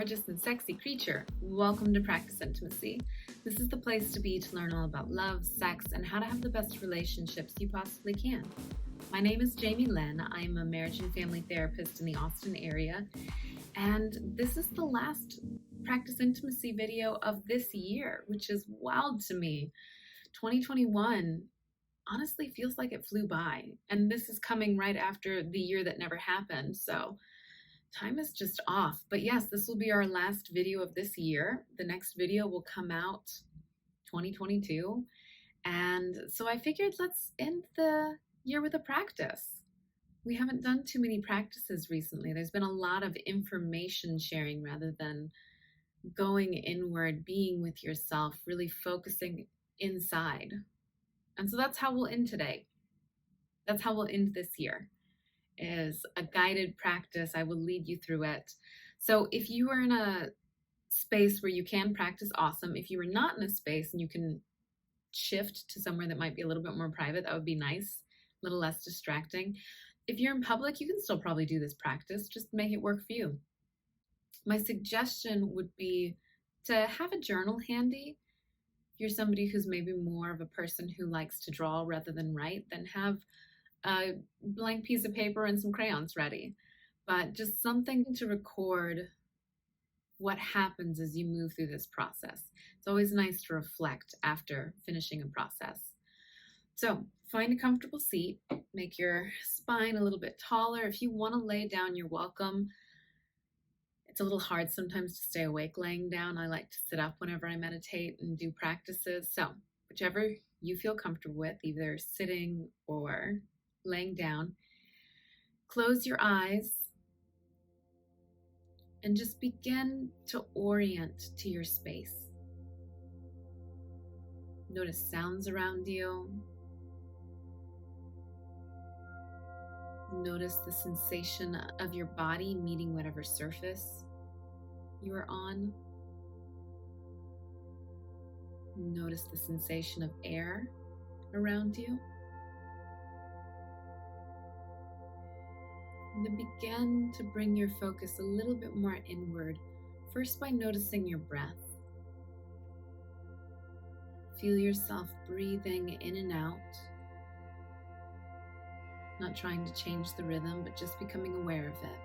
gorgeous and sexy creature. Welcome to Practice Intimacy. This is the place to be to learn all about love, sex, and how to have the best relationships you possibly can. My name is Jami Lynn. I'm a marriage and family therapist in the Austin area, and this is the last Practice Intimacy video of this year, which is wild to me. 2021 honestly feels like it flew by, and this is coming right after the year that never happened, so time is just off. But yes, this will be our last video of this year. The next video will come out 2022, and so I figured let's end the year with a practice. We haven't done too many practices recently. There's been a lot of information sharing rather than going inward, being with yourself, really focusing inside. And so that's how we'll end today. That's how we'll end this year, is a guided practice. I will lead you through it. So if you are in a space where you can practice, awesome. If you are not in a space and you can shift to somewhere that might be a little bit more private, that would be nice, a little less distracting. If you're in public, you can still probably do this practice, just make it work for you. My suggestion would be to have a journal handy. If you're somebody who's maybe more of a person who likes to draw rather than write, then have a blank piece of paper and some crayons ready. But just something to record what happens as you move through this process. It's always nice to reflect after finishing a process. So find a comfortable seat, make your spine a little bit taller. If you want to lay down, you're welcome. It's a little hard sometimes to stay awake laying down. I like to sit up whenever I meditate and do practices. So whichever you feel comfortable with, either sitting or laying down, close your eyes and just begin to orient to your space. Notice sounds around you. Notice the sensation of your body meeting whatever surface you are on. Notice the sensation of air around you. And then begin to bring your focus a little bit more inward, first by noticing your breath. Feel yourself breathing in and out. Not trying to change the rhythm, but just becoming aware of it.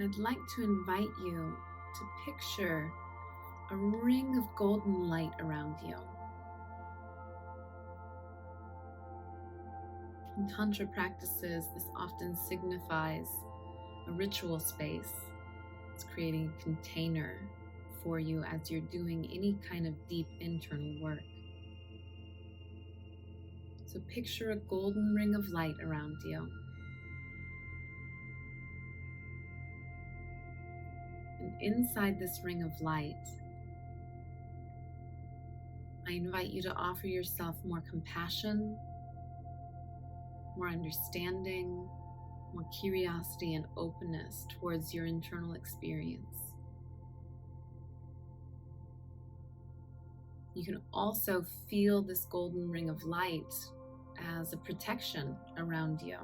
I'd like to invite you to picture a ring of golden light around you. In Tantra practices, this often signifies a ritual space. It's creating a container for you as you're doing any kind of deep internal work. So picture a golden ring of light around you. And inside this ring of light, I invite you to offer yourself more compassion, more understanding, more curiosity and openness towards your internal experience. You can also feel this golden ring of light as a protection around you,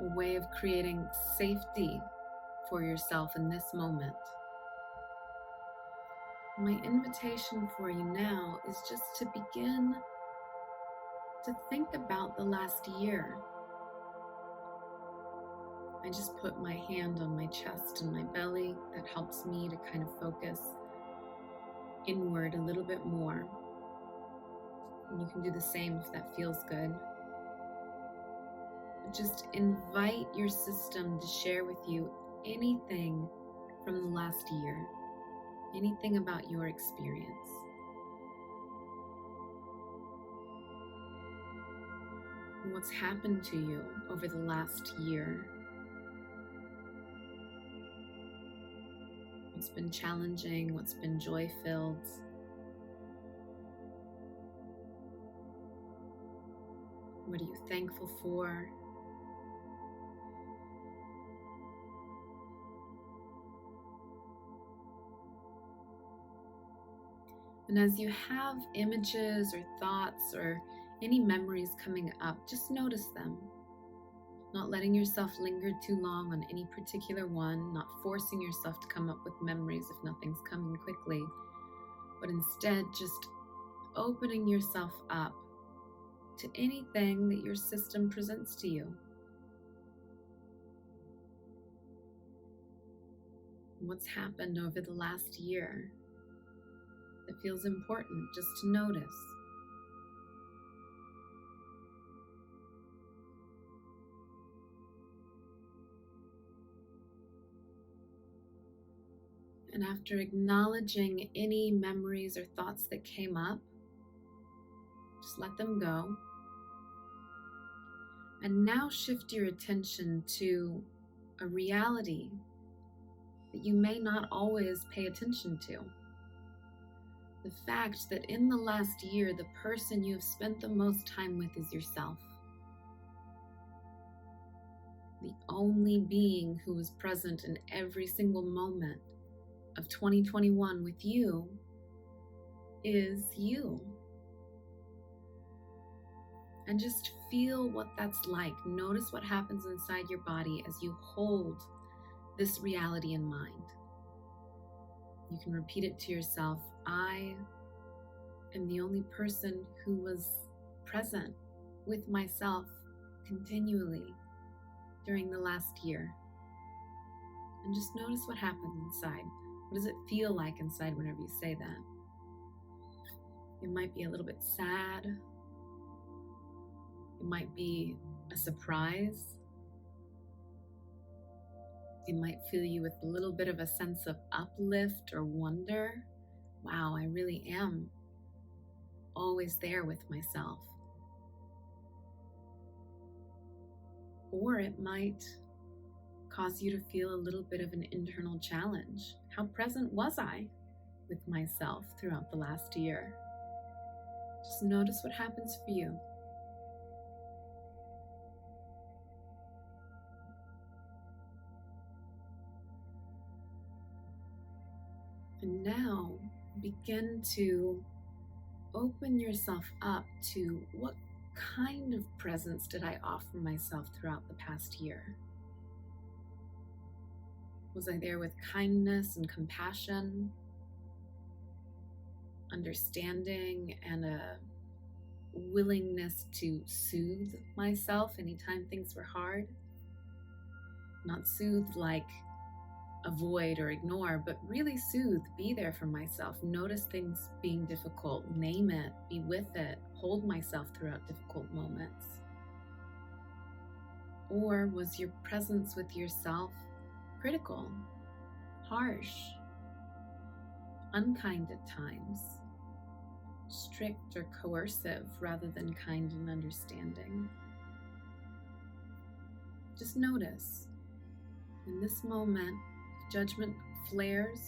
a way of creating safety for yourself in this moment. My invitation for you now is just to begin to think about the last year. I just put my hand on my chest and my belly. That helps me to kind of focus inward a little bit more. And you can do the same if that feels good. But just invite your system to share with you anything from the last year, anything about your experience. What's happened to you over the last year? What's been challenging? What's been joy-filled? What are you thankful for? And as you have images or thoughts or any memories coming up, just notice them. Not letting yourself linger too long on any particular one, not forcing yourself to come up with memories if nothing's coming quickly, but instead just opening yourself up to anything that your system presents to you. What's happened over the last year that feels important just to notice. And after acknowledging any memories or thoughts that came up, just let them go. And now shift your attention to a reality that you may not always pay attention to. The fact that in the last year, the person you have spent the most time with is yourself. The only being who was present in every single moment of 2021 with you is you. And just feel what that's like. Notice what happens inside your body as you hold this reality in mind. You can repeat it to yourself. I am the only person who was present with myself continually during the last year. And just notice what happens inside. What does it feel like inside whenever you say that? It might be a little bit sad. It might be a surprise. It might fill you with a little bit of a sense of uplift or wonder. Wow, I really am always there with myself. Or it might cause you to feel a little bit of an internal challenge. How present was I with myself throughout the last year? Just notice what happens for you. And now begin to open yourself up to what kind of presence did I offer myself throughout the past year? Was I there with kindness and compassion, understanding, and a willingness to soothe myself anytime things were hard? Not soothe like avoid or ignore, but really soothe, be there for myself, notice things being difficult, name it, be with it, hold myself throughout difficult moments? Or was your presence with yourself critical, harsh, unkind at times, strict or coercive rather than kind and understanding? Just notice. In this moment, judgment flares.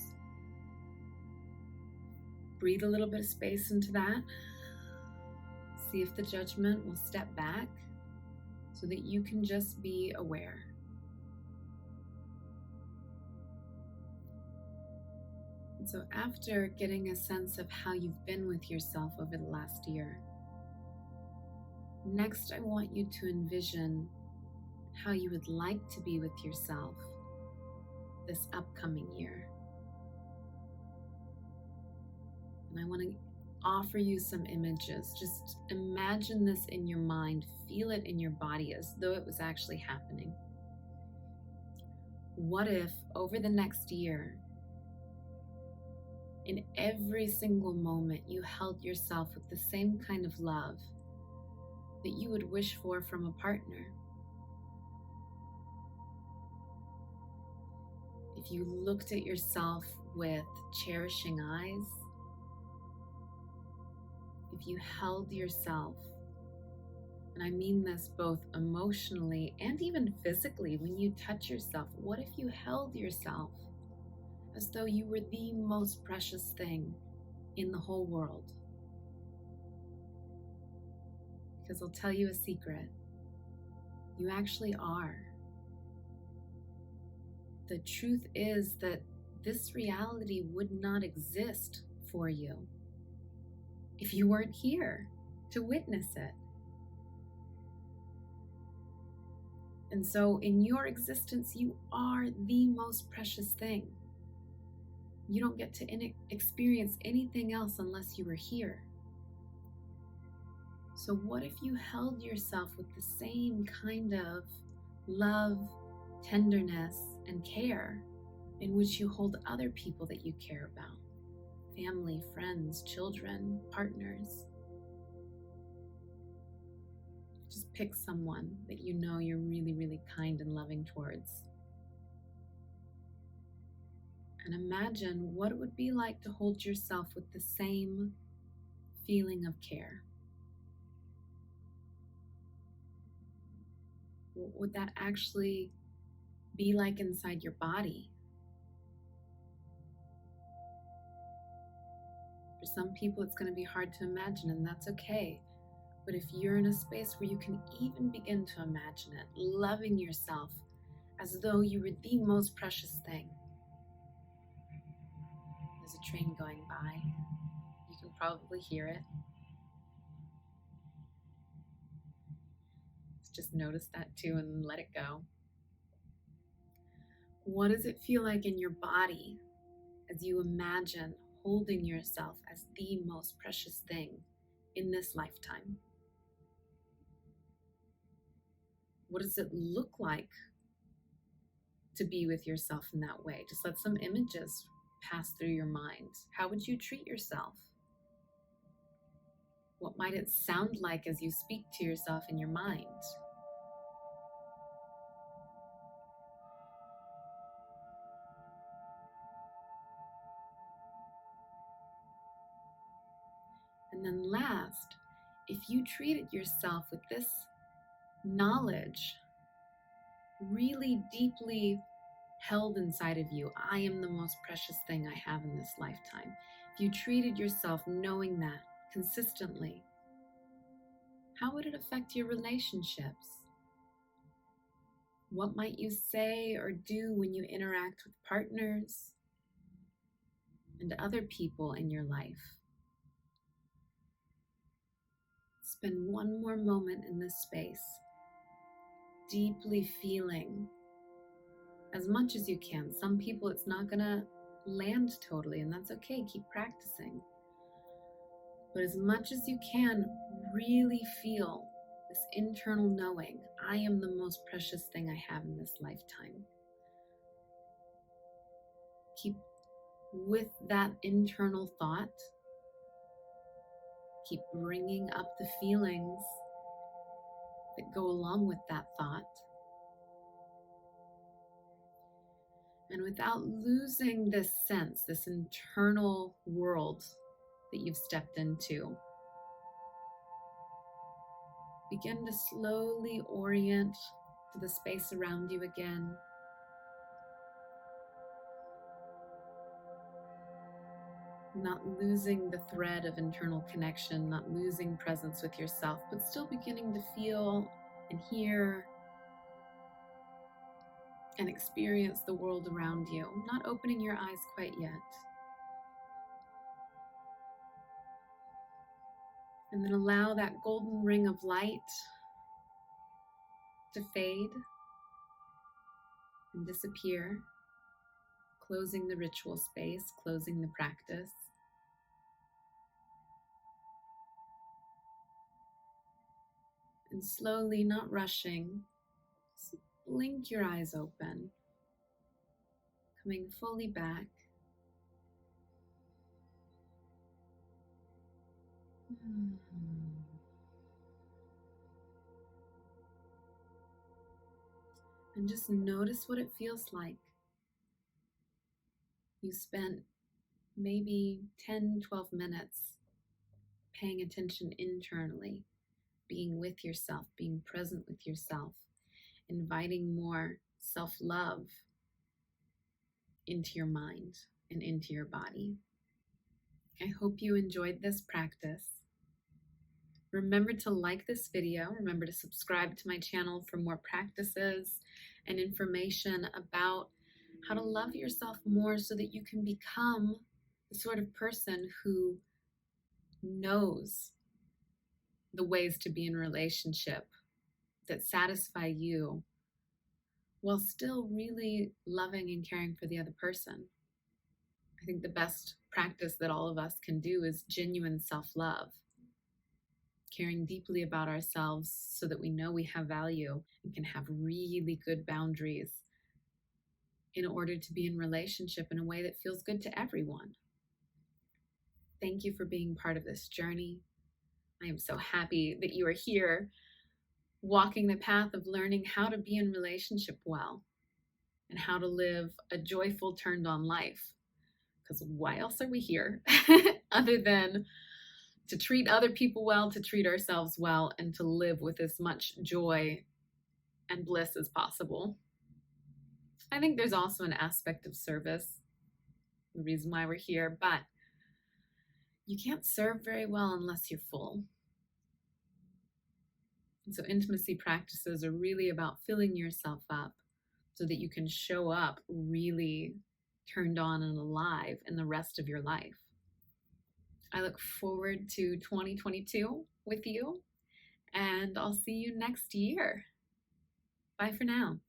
Breathe a little bit of space into that. See if the judgment will step back so that you can just be aware. And so after getting a sense of how you've been with yourself over the last year, next I want you to envision how you would like to be with yourself this upcoming year. And I want to offer you some images. Just imagine this in your mind, feel it in your body as though it was actually happening. What if over the next year, in every single moment, you held yourself with the same kind of love that you would wish for from a partner? If you looked at yourself with cherishing eyes, if you held yourself, and I mean this both emotionally and even physically, when you touch yourself, what if you held yourself as though you were the most precious thing in the whole world? Because I'll tell you a secret, you actually are. The truth is that this reality would not exist for you if you weren't here to witness it? And so in your existence, you are the most precious thing. You don't get to experience anything else unless you were here. So what if you held yourself with the same kind of love, tenderness, and care in which you hold other people that you care about? Family, friends, children, partners. Just pick someone that you know you're really, really kind and loving towards. And imagine what it would be like to hold yourself with the same feeling of care. What would that actually be like inside your body? For some people, it's going to be hard to imagine, and that's okay. But if you're in a space where you can even begin to imagine it, loving yourself as though you were the most precious thing. There's a train going by. You can probably hear it. Just notice that too and let it go. What does it feel like in your body as you imagine holding yourself as the most precious thing in this lifetime? What does it look like to be with yourself in that way? Just let some images pass through your mind. How would you treat yourself? What might it sound like as you speak to yourself in your mind? And then last, if you treated yourself with this knowledge really deeply held inside of you, I am the most precious thing I have in this lifetime. If you treated yourself knowing that consistently, how would it affect your relationships? What might you say or do when you interact with partners and other people in your life? Spend one more moment in this space, deeply feeling as much as you can. Some people it's not gonna land totally, and that's okay, keep practicing. But as much as you can, really feel this internal knowing, I am the most precious thing I have in this lifetime. Keep with that internal thought. Keep bringing up the feelings that go along with that thought. And without losing this sense, this internal world that you've stepped into, begin to slowly orient to the space around you again. Not losing the thread of internal connection, not losing presence with yourself, but still beginning to feel and hear and experience the world around you, not opening your eyes quite yet. And then allow that golden ring of light to fade and disappear, closing the ritual space, closing the practice. And slowly, not rushing, blink your eyes open, coming fully back. And just notice what it feels like. You spent maybe 10, 12 minutes paying attention internally, being with yourself, being present with yourself, inviting more self-love into your mind and into your body. I hope you enjoyed this practice. Remember to like this video. Remember to subscribe to my channel for more practices and information about how to love yourself more so that you can become the sort of person who knows the ways to be in a relationship that satisfy you while still really loving and caring for the other person. I think the best practice that all of us can do is genuine self-love, caring deeply about ourselves so that we know we have value and can have really good boundaries in order to be in relationship in a way that feels good to everyone. Thank you for being part of this journey. I am so happy that you are here walking the path of learning how to be in relationship well and how to live a joyful, turned on life. Because why else are we here other than to treat other people well, to treat ourselves well, and to live with as much joy and bliss as possible? I think there's also an aspect of service, the reason why we're here, but you can't serve very well unless you're full. And so intimacy practices are really about filling yourself up so that you can show up really turned on and alive in the rest of your life. I look forward to 2022 with you, and I'll see you next year. Bye for now.